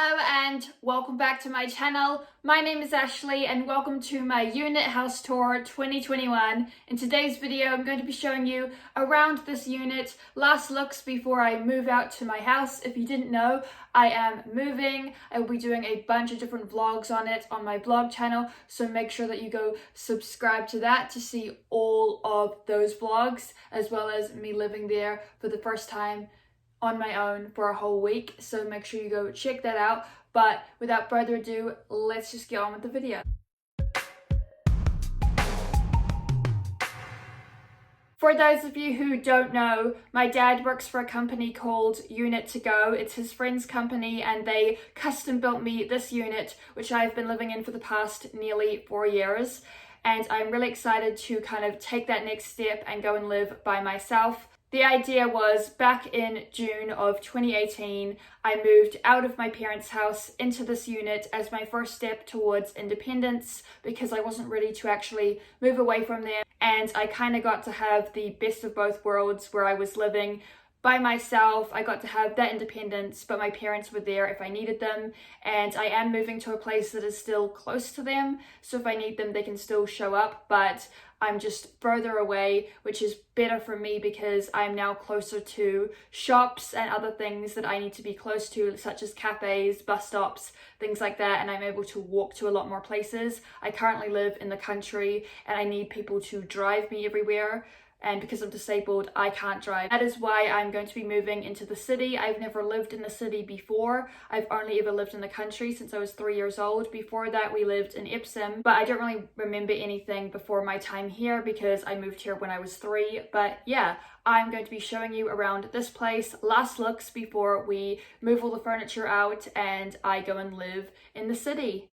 Hello and welcome back to my channel. My name is Ashley and welcome to my unit house tour 2021. In today's video I'm going to be showing you around this unit, last looks before I move out to my house. If you didn't know, I am moving. I will be doing a bunch of different vlogs on it on my vlog channel, so make sure that you go subscribe to that to see all of those vlogs, as well as me living there for the first time on my own for a whole week, so make sure you go check that out. But without further ado, let's just get on with the video. For those of you who don't know, my dad works for a company called Uniy2go. It's his friend's company and they custom built me this unit, which I've been living in for the past nearly 4 years. And I'm really excited to kind of take that next step and go and live by myself. The idea was back in June of 2018, I moved out of my parents' house into this unit as my first step towards independence because I wasn't ready to actually move away from them. And I kind of got to have the best of both worlds where I was living by myself. I got to have that independence, but my parents were there if I needed them. And I am moving to a place that is still close to them. So if I need them, they can still show up, but I'm just further away, which is better for me because I'm now closer to shops and other things that I need to be close to, such as cafes, bus stops, things like that, and I'm able to walk to a lot more places. I currently live in the country and I need people to drive me everywhere. And because I'm disabled, I can't drive. That is why I'm going to be moving into the city. I've never lived in the city before. I've only ever lived in the country since I was 3 years old. Before that, we lived in Epsom, but I don't really remember anything before my time here because I moved here when I was 3. But yeah, I'm going to be showing you around this place, last looks before we move all the furniture out and I go and live in the city.